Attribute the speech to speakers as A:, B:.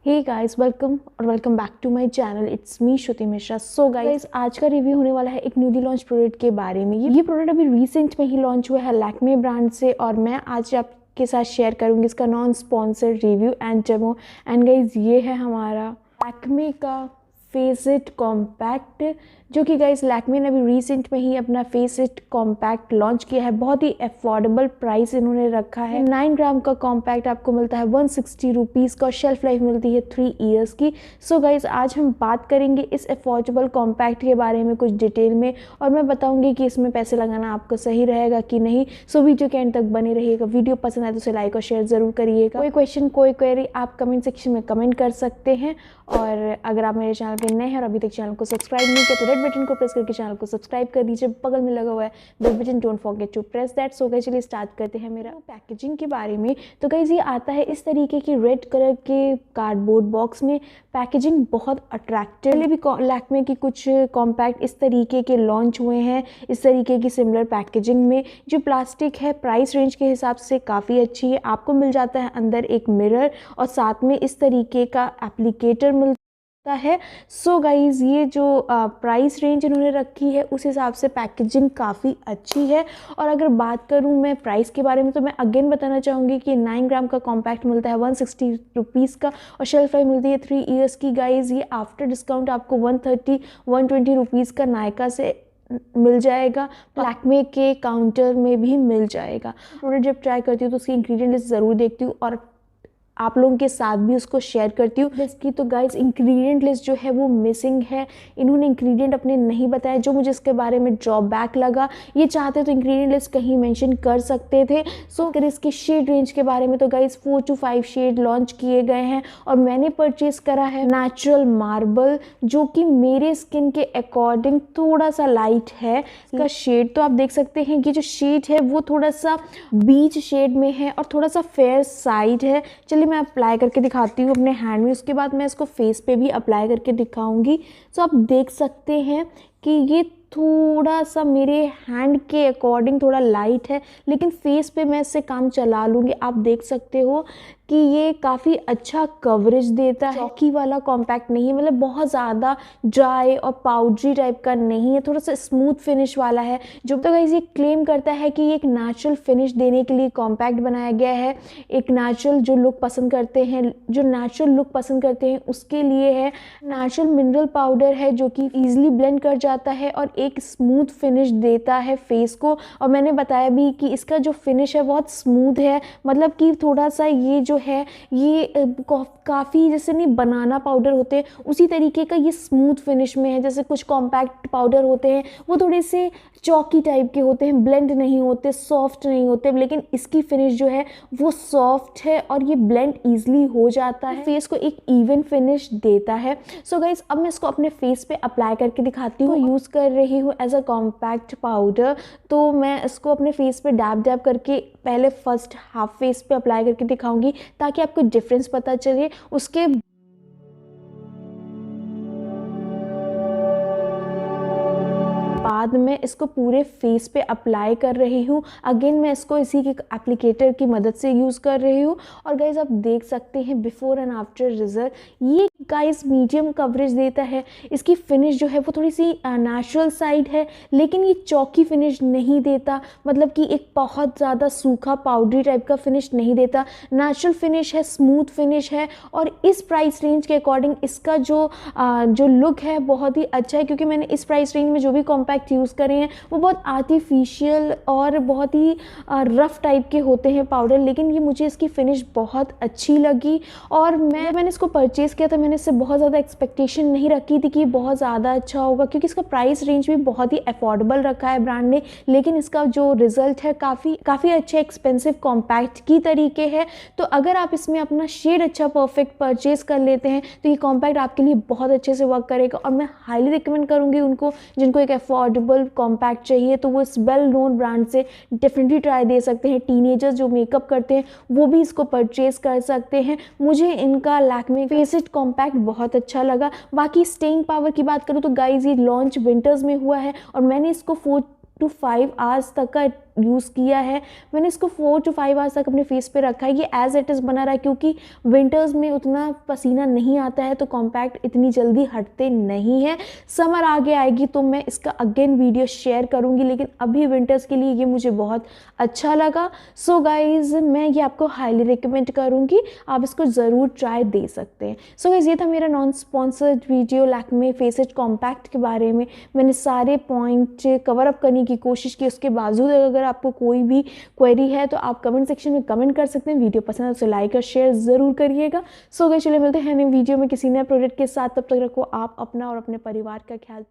A: Hey guys, welcome back to my channel. It's me Shruti Mishra. So guys, आज का review होने वाला है एक न्यूली लॉन्च प्रोडक्ट के बारे में। ये प्रोडक्ट अभी रिसेंट में ही लॉन्च हुआ है लैक्मे ब्रांड से, और मैं आज आपके साथ शेयर करूंगी इसका non sponsored review and demo. And guys, ये है हमारा लैक्मे का फेस इट कॉम्पैक्ट, जो कि गाइस लैक्मे ने अभी रिसेंट में ही अपना फेस इट कॉम्पैक्ट लॉन्च किया है। बहुत ही अफोर्डेबल प्राइस इन्होंने रखा है। 9 ग्राम का कॉम्पैक्ट आपको मिलता है 160 रुपीज़ का, और शेल्फ लाइफ मिलती है 3 ईयर्स की। सो गाइस, आज हम बात करेंगे इस अफोर्डेबल कॉम्पैक्ट के बारे में कुछ डिटेल में, और मैं बताऊंगी कि इसमें पैसे लगाना आपको सही रहेगा कि नहीं। सो वीडियो के एंड तक बने रहिएगा। वीडियो पसंद आए तो उसे लाइक और शेयर ज़रूर करिएगा। कोई क्वेश्चन, कोई क्वेरी आप कमेंट सेक्शन में कमेंट कर सकते हैं। और अगर आप मेरे चैनल पर नए हैं और अभी तक चैनल को सब्सक्राइब नहीं किया तो रेड बटन को प्रेस करके चैनल को सब्सक्राइब कर दीजिए। बगल में लगा हुआ है bell button, don't forget to press that. So guys, चलिए स्टार्ट करते हैं मेरा पैकेजिंग के बारे में। तो गाइस, ये आता है इस तरीके की रेड कलर के कार्डबोर्ड बॉक्स में। पैकेजिंग बहुत अट्रैक्टिव। पहले भी लैक्मे की कुछ कॉम्पैक्ट इस तरीके के लॉन्च हुए हैं, इस तरीके की सिमिलर पैकेजिंग में। जो प्लास्टिक है प्राइस रेंज के हिसाब से काफ़ी अच्छी है। आपको मिल जाता है अंदर एक मिरर, और साथ में इस तरीके का एप्लीकेटर मिलता है। सो गाइज, ये जो प्राइस रेंज इन्होंने रखी है उस हिसाब से पैकेजिंग काफ़ी अच्छी है। और अगर बात करूं मैं प्राइस के बारे में, तो मैं अगेन बताना चाहूँगी कि 9 ग्राम का कॉम्पैक्ट मिलता है 160 रुपीज़ का, और शेल्फ लाइफ मिलती है 3 ईयर्स की। गाइज, ये आफ्टर डिस्काउंट आपको 120 रुपीज़ का नायका से मिल जाएगा। लैक्मे के काउंटर में भी मिल जाएगा। प्रोडक्ट जब ट्राई करती हूँ तो उसकी इंग्रेडिएंट लिस्ट ज़रूर देखती हूँ और आप लोगों के साथ भी उसको शेयर करती हूँ। इसकी तो गाइस इंग्रेडिएंट लिस्ट जो है वो मिसिंग है। इन्होंने इंग्रेडिएंट अपने नहीं बताए, जो मुझे इसके बारे में ड्रॉबैक लगा। ये चाहते तो इंग्रेडिएंट लिस्ट कहीं मेंशन कर सकते थे। सो अगर इसकी शेड रेंज के बारे में, तो गाइस 4 to 5 शेड लॉन्च किए गए हैं, और मैंने परचेज करा है नेचुरल मार्बल, जो कि मेरे स्किन के अकॉर्डिंग थोड़ा सा लाइट है। इसका शेड तो आप देख सकते हैं कि जो शेड है वो थोड़ा सा बीच शेड में है और थोड़ा सा फेयर साइड है। चलिए मैं अप्लाई करके दिखाती हूँ अपने हैंड में, उसके बाद मैं इसको फेस पे भी अप्लाई करके दिखाऊंगी। सो आप देख सकते हैं कि ये थोड़ा सा मेरे हैंड के अकॉर्डिंग थोड़ा लाइट है, लेकिन फेस पे मैं इससे काम चला लूँगी। आप देख सकते हो कि ये काफ़ी अच्छा कवरेज देता है। चौकी वाला कॉम्पैक्ट नहीं है, मतलब बहुत ज़्यादा ड्राई और पाउडरी टाइप का नहीं है, थोड़ा सा स्मूथ फिनिश वाला है। जो तो गाइस ये क्लेम करता है कि ये एक नेचुरल फिनिश देने के लिए कॉम्पैक्ट बनाया गया है। एक नेचुरल जो लुक पसंद करते हैं, जो नेचुरल लुक पसंद करते हैं उसके लिए है। नेचुरल मिनरल पाउडर है जो कि ईजिली ब्लेंड कर जाता है और एक स्मूथ फिनिश देता है फेस को। और मैंने बताया भी कि इसका जो फिनिश है बहुत स्मूथ है, मतलब कि थोड़ा सा ये जो है ये काफ़ी जैसे नहीं बनाना पाउडर होते हैं उसी तरीके का ये स्मूथ फिनिश में है। जैसे कुछ कॉम्पैक्ट पाउडर होते हैं वो थोड़े से चौकी टाइप के होते हैं, ब्लेंड नहीं होते, सॉफ्ट नहीं होते, लेकिन इसकी फिनिश जो है वो सॉफ्ट है और ये ब्लेंड ईजिली हो जाता है, फेस को एक इवन फिनिश देता है। सो गाइस, अब मैं इसको अपने फेस पे अप्लाई करके दिखाती हूँ। यूज़ कर रही हूँ एज अ कॉम्पैक्ट पाउडर, तो मैं इसको अपने फेस पे डैब डैब करके पहले फर्स्ट हाफ फेस पे अप्लाई करके दिखाऊंगी ताकि आपको डिफरेंस पता चले। उसके बाद मैं इसको पूरे फेस पे अप्लाई कर रही हूँ। अगेन मैं इसको इसी के एप्लीकेटर की मदद से यूज़ कर रही हूँ। और गाइज आप देख सकते हैं बिफोर एंड आफ्टर रिजल्ट। ये गाइज मीडियम कवरेज देता है। इसकी फिनिश जो है वो थोड़ी सी नेचुरल साइड है, लेकिन ये चौकी फिनिश नहीं देता, मतलब कि एक बहुत ज़्यादा सूखा पाउडरी टाइप का फिनिश नहीं देता। नेचुरल फिनिश है, स्मूथ फिनिश है, और इस प्राइस रेंज के अकॉर्डिंग इसका जो लुक है बहुत ही अच्छा है। क्योंकि मैंने इस प्राइस रेंज में जो भी कॉम्पैक्ट यूज़ करे हैं वो बहुत आर्टिफिशियल और बहुत ही रफ टाइप के होते हैं पाउडर, लेकिन ये मुझे इसकी फिनिश बहुत अच्छी लगी। और मैंने इसको परचेज़ किया था, मैंने इससे बहुत ज़्यादा एक्सपेक्टेशन नहीं रखी थी कि ये बहुत ज़्यादा अच्छा होगा, क्योंकि इसका प्राइस रेंज भी बहुत ही अफोर्डेबल रखा है ब्रांड ने। लेकिन इसका जो रिजल्ट है काफ़ी अच्छे एक्सपेंसिव कॉम्पैक्ट की तरीके है। तो अगर आप इसमें अपना शेड अच्छा परफेक्ट परचेज कर लेते हैं तो ये कॉम्पैक्ट आपके लिए बहुत अच्छे से वर्क करेगा। और मैं हाईली रिकमेंड करूँगी उनको जिनको एक अफोर्डेबल कॉम्पैक्ट चाहिए, तो वो इस वेल नोन ब्रांड से डेफिनेटली ट्राई दे सकते हैं। टीनेजर्स जो मेकअप करते हैं वो भी इसको परचेज कर सकते हैं। मुझे इनका लैक्मे फेस इट कॉम्पैक्ट बहुत अच्छा लगा। बाकी स्टेइंग पावर की बात करूँ तो गाइज ये लॉन्च विंटर्स में हुआ है, और मैंने इसको 4 to 5 आवर्स तक का यूज़ किया है। मैंने इसको 4 to 5 आवर्स तक अपने फेस पे रखा है। ये एज इट इज़ बना रहा है क्योंकि विंटर्स में उतना पसीना नहीं आता है तो कॉम्पैक्ट इतनी जल्दी हटते नहीं हैं। समर आगे आएगी तो मैं इसका अगेन वीडियो शेयर करूँगी, लेकिन अभी विंटर्स के लिए ये मुझे बहुत अच्छा लगा। सो गाइज़ मैं ये आपको हाईली रिकमेंड करूँगी, आप इसको ज़रूर ट्राई दे सकते हैं। सो गाइज़ ये था मेरा non sponsored video Lakme face it compact के बारे में। मैंने सारे पॉइंट कवर अप करने की कोशिश की, उसके बावजूद अगर आपको कोई भी क्वेरी है तो आप कमेंट सेक्शन में कमेंट कर सकते हैं। वीडियो पसंद है तो लाइक और शेयर ज़रूर करिएगा। सो गाइस चलिए मिलते हैं नए वीडियो में किसी नए प्रोडक्ट के साथ। तब तक रखो आप अपना और अपने परिवार का ख्याल।